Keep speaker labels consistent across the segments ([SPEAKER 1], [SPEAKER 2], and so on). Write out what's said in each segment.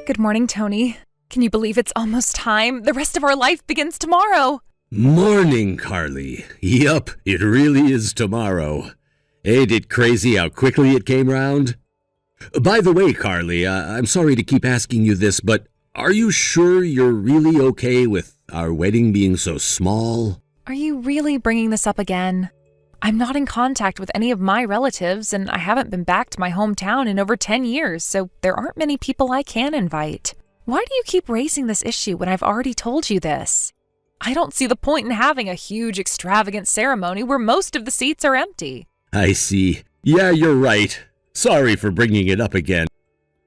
[SPEAKER 1] Good morning, Tony. Can you believe it's almost time? The rest of our life begins tomorrow.
[SPEAKER 2] Morning, Carly. Yup, it really is tomorrow. Ain't it crazy how quickly it came round? By the way, Carly, I'm sorry to keep asking you this, but are you sure you're really okay with our wedding being so small?
[SPEAKER 1] Are you really bringing this up again? I'm not in contact with any of my relatives, and I haven't been back to my hometown in over 10 years, so there aren't many people I can invite. Why do you keep raising this issue when I've already told you this? I don't see the point in having a huge, extravagant ceremony where most of the seats are empty.
[SPEAKER 2] I see. Yeah, you're right. Sorry for bringing it up again.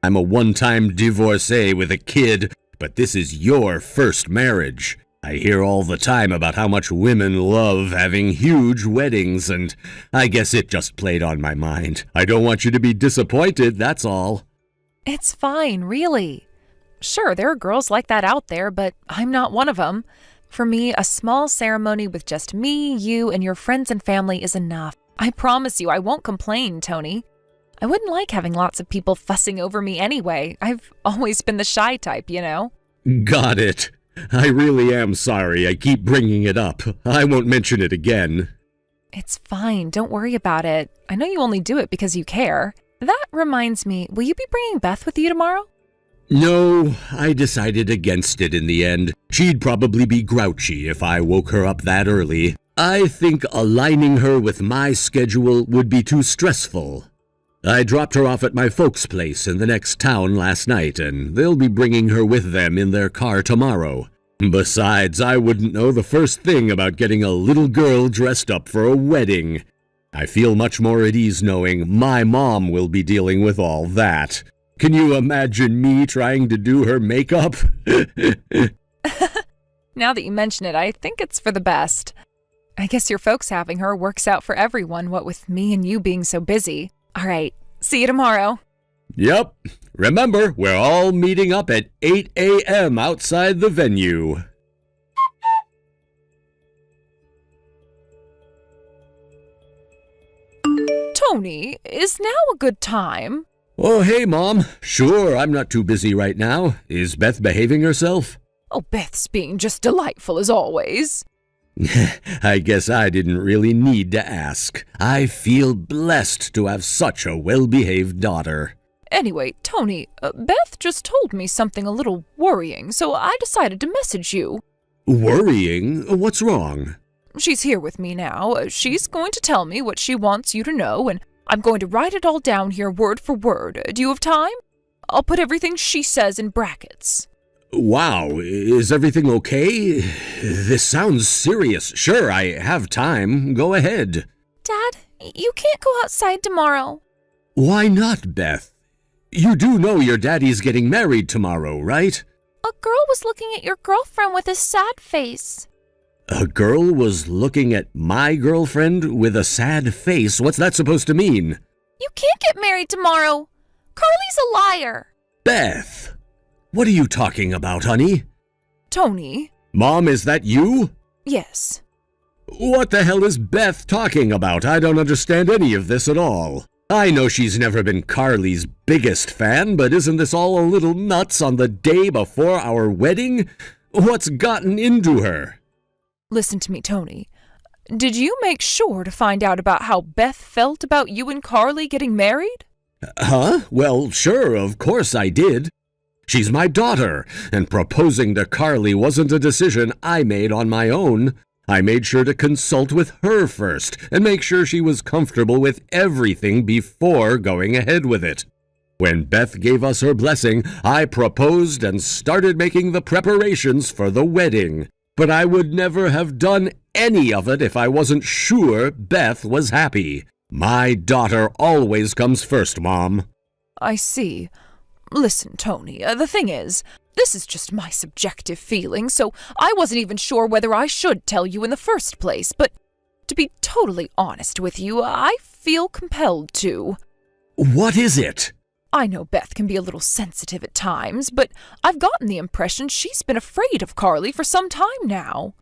[SPEAKER 2] I'm a one-time divorcee with a kid, but this is your first marriage. I hear all the time about how much women love having huge weddings, and I guess it just played on my mind. I don't want you to be disappointed, that's all.
[SPEAKER 1] It's fine, really. Sure, there are girls like that out there, but I'm not one of them. For me, a small ceremony with just me, you, and your friends and family is enough. I promise you I won't complain, Tony. I wouldn't like having lots of people fussing over me anyway. I've always been the shy type, you know?
[SPEAKER 2] Got it. I really am sorry I keep bringing it up. I won't mention it again.
[SPEAKER 1] It's fine. Don't worry about it. I know you only do it because you care. That reminds me, will you be bringing Beth with you tomorrow?
[SPEAKER 2] No, I decided against it in the end. She'd probably be grouchy if I woke her up that early. I think aligning her with my schedule would be too stressful. I dropped her off at my folks' place in the next town last night, and they'll be bringing her with them in their car tomorrow. Besides, I wouldn't know the first thing about getting a little girl dressed up for a wedding. I feel much more at ease knowing my mom will be dealing with all that. Can you imagine me trying to do her makeup?
[SPEAKER 1] Now that you mention it, I think it's for the best. I guess your folks having her works out for everyone, what with me and you being so busy. All right, see you tomorrow.
[SPEAKER 2] Yep. Remember, we're all meeting up at 8 a.m. outside the venue.
[SPEAKER 1] Tony, is now a good time?
[SPEAKER 2] Oh, hey, Mom. Sure, I'm not too busy right now. Is Beth behaving herself?
[SPEAKER 1] Oh, Beth's being just delightful as always.
[SPEAKER 2] I guess I didn't really need to ask. I feel blessed to have such a well-behaved daughter.
[SPEAKER 1] Anyway, Tony, Beth just told me something a little worrying, so I decided to message you.
[SPEAKER 2] Worrying? What's wrong?
[SPEAKER 1] She's here with me now. She's going to tell me what she wants you to know, and I'm going to write it all down here word for word. Do you have time? I'll put everything she says in brackets.
[SPEAKER 2] Wow, is everything okay? This sounds serious. Sure, I have time. Go ahead.
[SPEAKER 1] Dad, you can't go outside tomorrow.
[SPEAKER 2] Why not, Beth? You do know your daddy's getting married tomorrow, right?
[SPEAKER 3] A girl was looking at your girlfriend with a sad face.
[SPEAKER 2] A girl was looking at my girlfriend with a sad face? What's that supposed to mean?
[SPEAKER 3] You can't get married tomorrow. Carly's a liar.
[SPEAKER 2] Beth! What are you talking about, honey?
[SPEAKER 1] Tony?
[SPEAKER 2] Mom, is that you?
[SPEAKER 1] Yes.
[SPEAKER 2] What the hell is Beth talking about? I don't understand any of this at all. I know she's never been Carly's biggest fan, but isn't this all a little nuts on the day before our wedding? What's gotten into her?
[SPEAKER 1] Listen to me, Tony. Did you make sure to find out about how Beth felt about you and Carly getting married?
[SPEAKER 2] Huh? Well, sure, of course I did. She's my daughter, and proposing to Carly wasn't a decision I made on my own. I made sure to consult with her first and make sure she was comfortable with everything before going ahead with it. When Beth gave us her blessing, I proposed and started making the preparations for the wedding. But I would never have done any of it if I wasn't sure Beth was happy. My daughter always comes first, Mom.
[SPEAKER 1] I see. Listen, Tony, the thing is, this is just my subjective feeling, so I wasn't even sure whether I should tell you in the first place, but to be totally honest with you, I feel compelled to.
[SPEAKER 2] What is it?
[SPEAKER 1] I know Beth can be a little sensitive at times, but I've gotten the impression she's been afraid of Carly for some time now.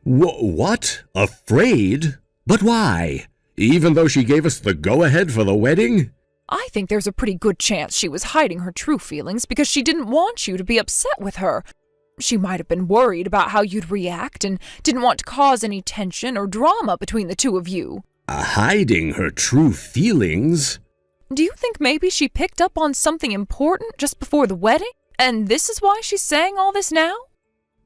[SPEAKER 2] What? Afraid? But why? Even though she gave us the go-ahead for the wedding?
[SPEAKER 1] I think there's a pretty good chance she was hiding her true feelings because she didn't want you to be upset with her. She might have been worried about how you'd react and didn't want to cause any tension or drama between the two of you.
[SPEAKER 2] Hiding her true feelings?
[SPEAKER 1] Do you think maybe she picked up on something important just before the wedding? And this is why she's saying all this now?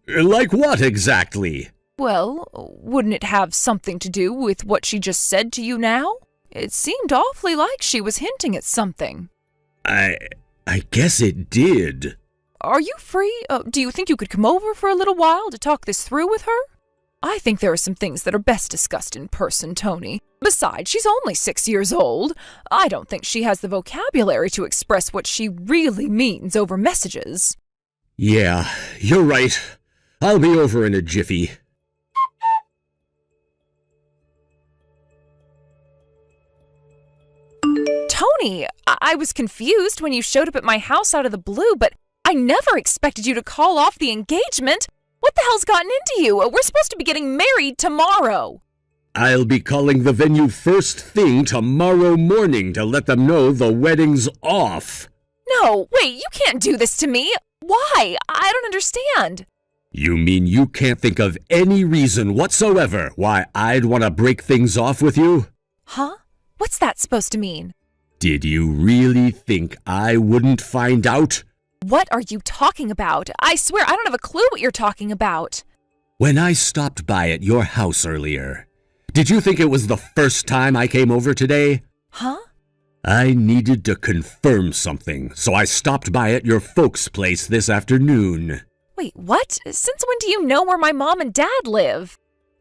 [SPEAKER 2] Like what exactly?
[SPEAKER 1] Well, wouldn't it have something to do with what she just said to you now? It seemed awfully like she was hinting at something.
[SPEAKER 2] I guess it did.
[SPEAKER 1] Are you free? Do you think you could come over for a little while to talk this through with her? I think there are some things that are best discussed in person, Tony. Besides, she's only 6 years old. I don't think she has the vocabulary to express what she really means over messages.
[SPEAKER 2] Yeah, you're right. I'll be over in a jiffy.
[SPEAKER 1] Tony, I was confused when you showed up at my house out of the blue, but I never expected you to call off the engagement. What the hell's gotten into you? We're supposed to be getting married tomorrow.
[SPEAKER 2] I'll be calling the venue first thing tomorrow morning to let them know the wedding's off.
[SPEAKER 1] No, wait, you can't do this to me. Why? I don't understand.
[SPEAKER 2] You mean you can't think of any reason whatsoever why I'd want to break things off with you?
[SPEAKER 1] Huh? What's that supposed to mean?
[SPEAKER 2] Did you really think I wouldn't find out?
[SPEAKER 1] What are you talking about? I swear I don't have a clue what you're talking about.
[SPEAKER 2] When I stopped by at your house earlier, did you think it was the first time I came over today?
[SPEAKER 1] Huh?
[SPEAKER 2] I needed to confirm something, so I stopped by at your folks' place this afternoon.
[SPEAKER 1] Wait, what? Since when do you know where my mom and dad live?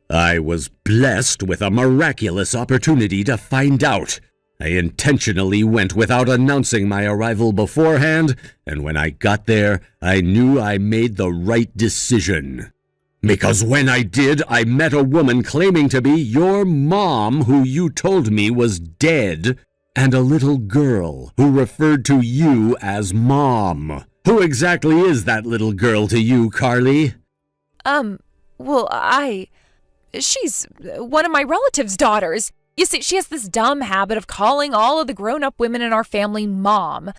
[SPEAKER 2] I was blessed with a miraculous opportunity to find out. I intentionally went without announcing my arrival beforehand, and when I got there, I knew I made the right decision. Because when I did, I met a woman claiming to be your mom who you told me was dead, and a little girl who referred to you as Mom. Who exactly is that little girl to you, Carly?
[SPEAKER 1] She's one of my relatives' daughters. You see, she has this dumb habit of calling all of the grown-up women in our family Mom.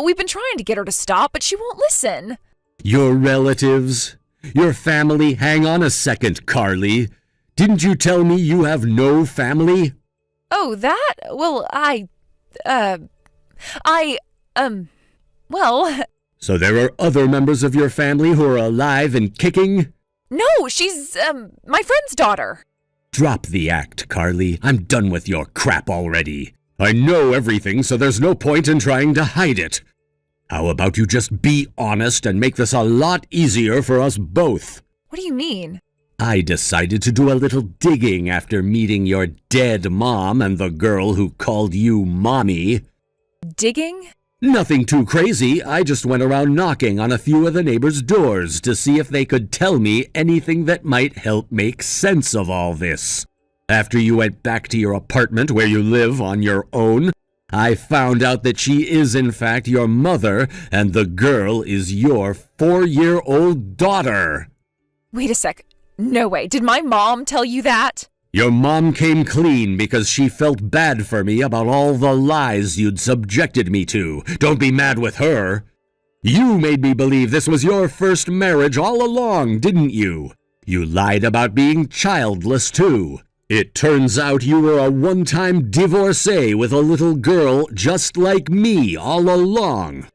[SPEAKER 1] We've been trying to get her to stop, but she won't listen.
[SPEAKER 2] Your relatives? Your family? Hang on a second, Carly. Didn't you tell me you have no family?
[SPEAKER 1] Oh, that? Well,
[SPEAKER 2] So there are other members of your family who are alive and kicking?
[SPEAKER 1] No, she's, my friend's daughter.
[SPEAKER 2] Drop the act, Carly. I'm done with your crap already. I know everything, so there's no point in trying to hide it. How about you just be honest and make this a lot easier for us both?
[SPEAKER 1] What do you mean?
[SPEAKER 2] I decided to do a little digging after meeting your dead mom and the girl who called you Mommy.
[SPEAKER 1] Digging?
[SPEAKER 2] Nothing too crazy. I just went around knocking on a few of the neighbors' doors to see if they could tell me anything that might help make sense of all this. After you went back to your apartment where you live on your own, I found out that she is in fact your mother and the girl is your 4-year-old daughter.
[SPEAKER 1] Wait a sec. No way. Did my mom tell you that?
[SPEAKER 2] Your mom came clean because she felt bad for me about all the lies you'd subjected me to. Don't be mad with her. You made me believe this was your first marriage all along, didn't you? You lied about being childless, too. It turns out you were a one-time divorcee with a little girl just like me all along.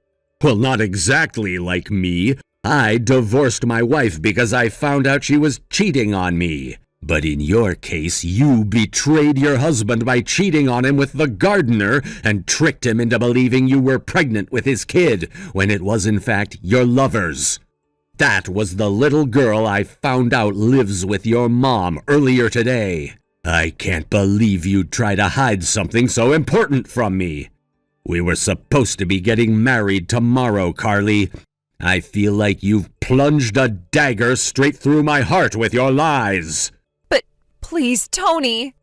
[SPEAKER 2] Well, not exactly like me. I divorced my wife because I found out she was cheating on me. But in your case, you betrayed your husband by cheating on him with the gardener and tricked him into believing you were pregnant with his kid when it was in fact your lover's. That was the little girl I found out lives with your mom earlier today. I can't believe you'd try to hide something so important from me. We were supposed to be getting married tomorrow, Carly. I feel like you've plunged a dagger straight through my heart with your lies.
[SPEAKER 1] Please, Tony.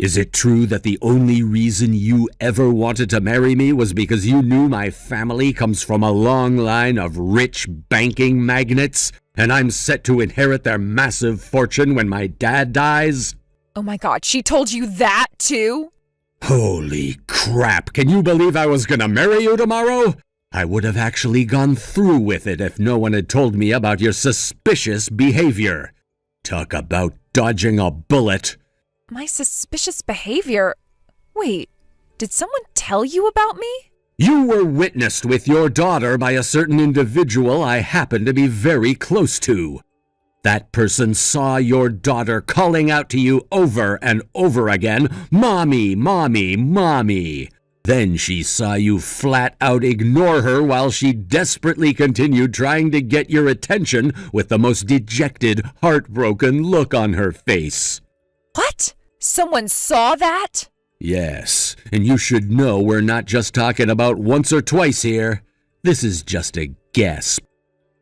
[SPEAKER 2] Is it true that the only reason you ever wanted to marry me was because you knew my family comes from a long line of rich banking magnates, and I'm set to inherit their massive fortune when my dad dies?
[SPEAKER 1] Oh my God, she told you that too?
[SPEAKER 2] Holy crap, can you believe I was gonna marry you tomorrow? I would have actually gone through with it if no one had told me about your suspicious behavior. Talk about dodging a bullet.
[SPEAKER 1] My suspicious behavior? Wait, did someone tell you about me?
[SPEAKER 2] You were witnessed with your daughter by a certain individual I happen to be very close to. That person saw your daughter calling out to you over and over again, "Mommy, Mommy, Mommy." Then she saw you flat out ignore her while she desperately continued trying to get your attention with the most dejected, heartbroken look on her face.
[SPEAKER 1] What? Someone saw that?
[SPEAKER 2] Yes, and you should know we're not just talking about once or twice here. This is just a guess.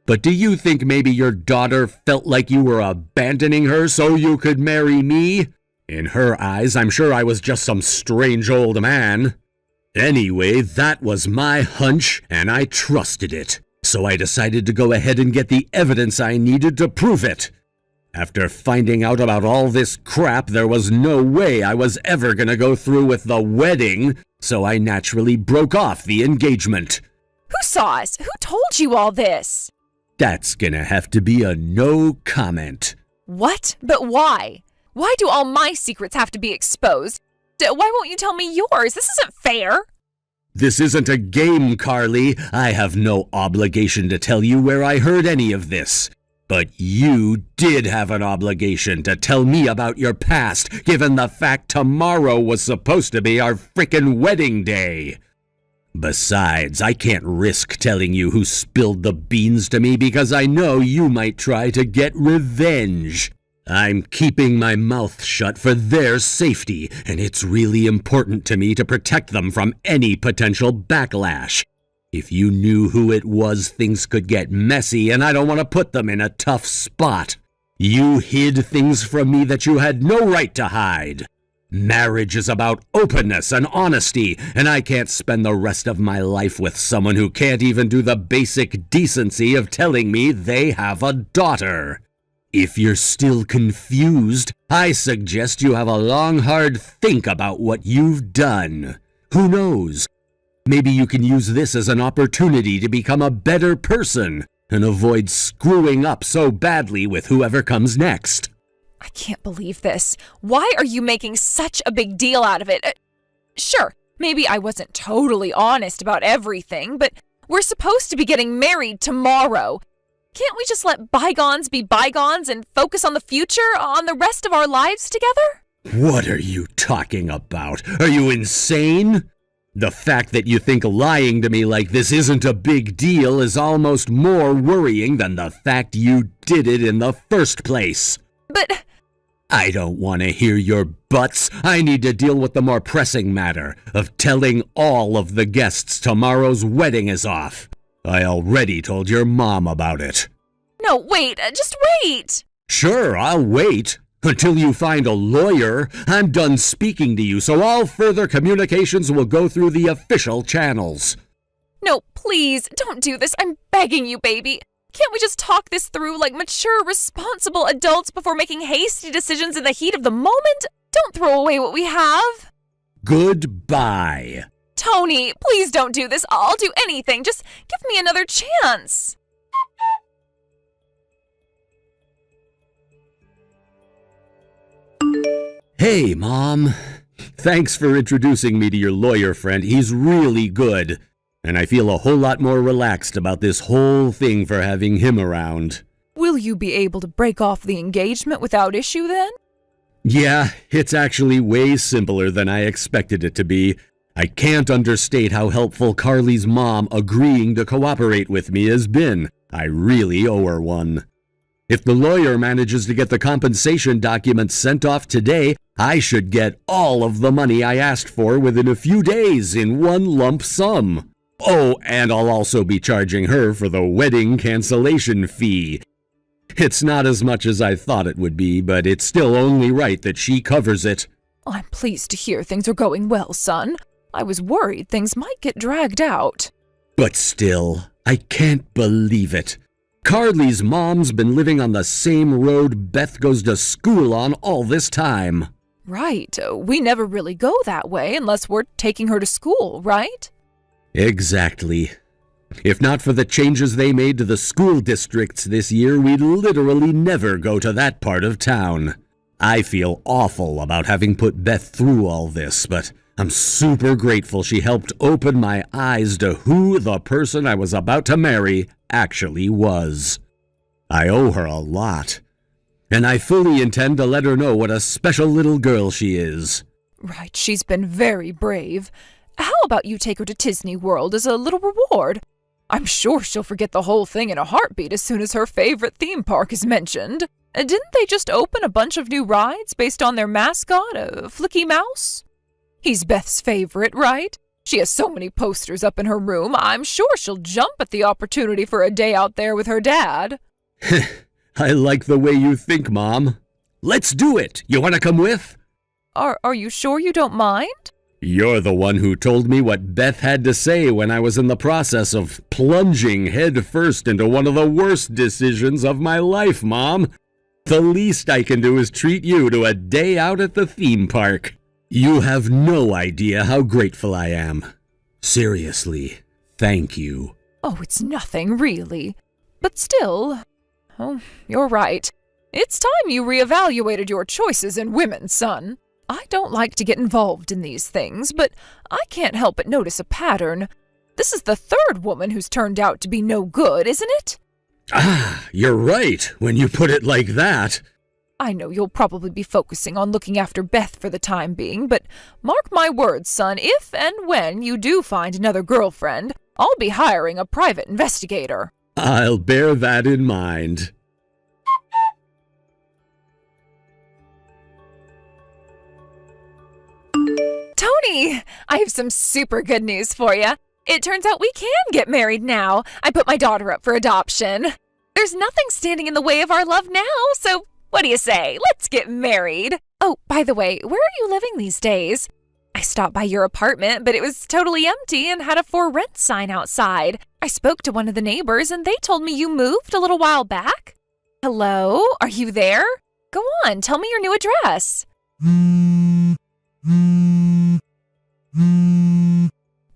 [SPEAKER 2] But do you think maybe your daughter felt like you were abandoning her so you could marry me? In her eyes, I'm sure I was just some strange old man. Anyway, that was my hunch, and I trusted it. So I decided to go ahead and get the evidence I needed to prove it. After finding out about all this crap, there was no way I was ever gonna go through with the wedding, so I naturally broke off the engagement.
[SPEAKER 1] Who saw us? Who told you all this?
[SPEAKER 2] That's gonna have to be a no comment.
[SPEAKER 1] What? But why? Why do all my secrets have to be exposed? Why won't you tell me yours? This isn't fair.
[SPEAKER 2] This isn't a game, Carly. I have no obligation to tell you where I heard any of this. But you did have an obligation to tell me about your past, given the fact tomorrow was supposed to be our frickin' wedding day. Besides, I can't risk telling you who spilled the beans to me because I know you might try to get revenge. I'm keeping my mouth shut for their safety, and it's really important to me to protect them from any potential backlash. If you knew who it was, things could get messy, and I don't want to put them in a tough spot. You hid things from me that you had no right to hide. Marriage is about openness and honesty, and I can't spend the rest of my life with someone who can't even do the basic decency of telling me they have a daughter. If you're still confused, I suggest you have a long, hard think about what you've done. Who knows? Maybe you can use this as an opportunity to become a better person and avoid screwing up so badly with whoever comes next.
[SPEAKER 1] I can't believe this. Why are you making such a big deal out of it? Sure, maybe I wasn't totally honest about everything, but we're supposed to be getting married tomorrow. Can't we just let bygones be bygones and focus on the future, on the rest of our lives together?
[SPEAKER 2] What are you talking about? Are you insane? The fact that you think lying to me like this isn't a big deal is almost more worrying than the fact you did it in the first place.
[SPEAKER 1] But
[SPEAKER 2] I don't want to hear your buts. I need to deal with the more pressing matter of telling all of the guests tomorrow's wedding is off. I already told your mom about it.
[SPEAKER 1] no, wait, just wait.
[SPEAKER 2] Sure, I'll wait. Until you find a lawyer. I'm done speaking to you, so all further communications will go through the official channels.
[SPEAKER 1] No, please, don't do this. I'm begging you, baby. Can't we just talk this through like mature, responsible adults before making hasty decisions in the heat of the moment? Don't throw away what we have.
[SPEAKER 2] Goodbye.
[SPEAKER 1] Tony, please don't do this. I'll do anything. Just give me another chance.
[SPEAKER 2] Hey, Mom. Thanks for introducing me to your lawyer friend. He's really good. And I feel a whole lot more relaxed about this whole thing for having him around.
[SPEAKER 1] Will you be able to break off the engagement without issue then?
[SPEAKER 2] Yeah, it's actually way simpler than I expected it to be. I can't understate how helpful Carly's mom agreeing to cooperate with me has been. I really owe her one. If the lawyer manages to get the compensation documents sent off today, I should get all of the money I asked for within a few days in one lump sum. Oh, and I'll also be charging her for the wedding cancellation fee. It's not as much as I thought it would be, but it's still only right that she covers it.
[SPEAKER 1] I'm pleased to hear things are going well, son. I was worried things might get dragged out.
[SPEAKER 2] But still, I can't believe it. Carly's mom's been living on the same road Beth goes to school on all this time.
[SPEAKER 1] Right. We never really go that way unless we're taking her to school, right?
[SPEAKER 2] Exactly. If not for the changes they made to the school districts this year, we'd literally never go to that part of town. I feel awful about having put Beth through all this, but I'm super grateful she helped open my eyes to who the person I was about to marry actually was. I owe her a lot, and I fully intend to let her know what a special little girl she is.
[SPEAKER 1] Right, she's been very brave. How about you take her to Disney World as a little reward? I'm sure she'll forget the whole thing in a heartbeat as soon as her favorite theme park is mentioned. Didn't they just open a bunch of new rides based on their mascot, Flicky Mouse? He's Beth's favorite, right? She has so many posters up in her room, I'm sure she'll jump at the opportunity for a day out there with her dad.
[SPEAKER 2] I like the way you think, Mom. Let's do it! You want to come with?
[SPEAKER 1] Are you sure you don't mind?
[SPEAKER 2] You're the one who told me what Beth had to say when I was in the process of plunging headfirst into one of the worst decisions of my life, Mom. The least I can do is treat you to a day out at the theme park. You have no idea how grateful I am. Seriously, thank you.
[SPEAKER 1] Oh, it's nothing, really. But still, you're right. It's time you reevaluated your choices in women, son. I don't like to get involved in these things, but I can't help but notice a pattern. This is the third woman who's turned out to be no good, isn't it?
[SPEAKER 2] Ah, you're right when you put it like that.
[SPEAKER 1] I know you'll probably be focusing on looking after Beth for the time being, but mark my words, son, if and when you do find another girlfriend, I'll be hiring a private investigator.
[SPEAKER 2] I'll bear that in mind.
[SPEAKER 1] Tony, I have some super good news for you. It turns out we can get married now. I put my daughter up for adoption. There's nothing standing in the way of our love now, so what do you say? Let's get married. Oh, by the way, where are you living these days? I stopped by your apartment, but it was totally empty and had a for rent sign outside. I spoke to one of the neighbors and they told me you moved a little while back. Hello? Are you there? Go on, tell me your new address.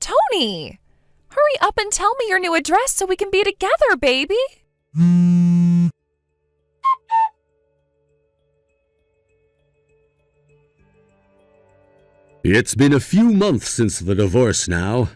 [SPEAKER 1] Tony, hurry up and tell me your new address so we can be together, baby.
[SPEAKER 2] It's been a few months since the divorce now.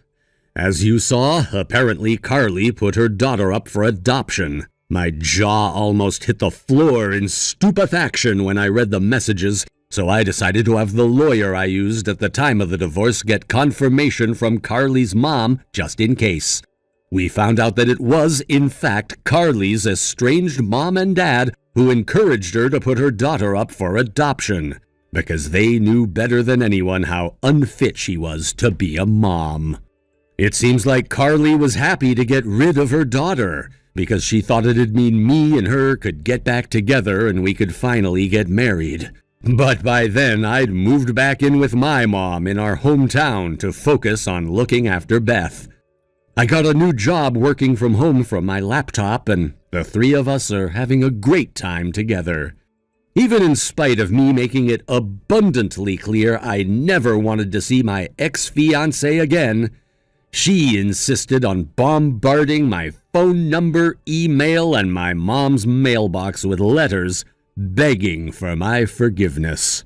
[SPEAKER 2] As you saw, apparently Carly put her daughter up for adoption. My jaw almost hit the floor in stupefaction when I read the messages, so I decided to have the lawyer I used at the time of the divorce get confirmation from Carly's mom just in case. We found out that it was, in fact, Carly's estranged mom and dad who encouraged her to put her daughter up for adoption, because they knew better than anyone how unfit she was to be a mom. It seems like Carly was happy to get rid of her daughter, because she thought it'd mean me and her could get back together and we could finally get married. But by then, I'd moved back in with my mom in our hometown to focus on looking after Beth. I got a new job working from home from my laptop, and the three of us are having a great time together. Even in spite of me making it abundantly clear I never wanted to see my ex-fiancé again, she insisted on bombarding my phone number, email, and my mom's mailbox with letters begging for my forgiveness.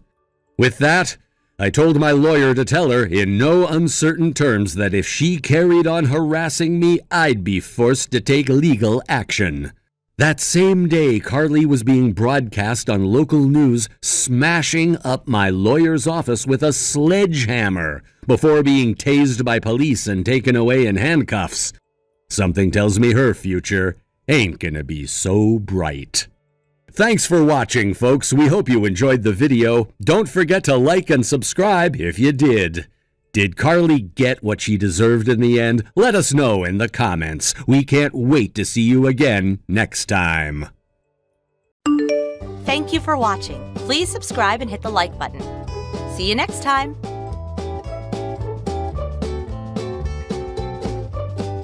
[SPEAKER 2] With that, I told my lawyer to tell her in no uncertain terms that if she carried on harassing me, I'd be forced to take legal action. That same day, Carly was being broadcast on local news, smashing up my lawyer's office with a sledgehammer before being tased by police and taken away in handcuffs. Something tells me her future ain't gonna be so bright. Thanks for watching, folks. We hope you enjoyed the video. Don't forget to like and subscribe if you did. Did Carly get what she deserved in the end? Let us know in the comments. We can't wait to see you again next time.
[SPEAKER 4] Thank you for watching. Please subscribe and hit the like button. See you next time.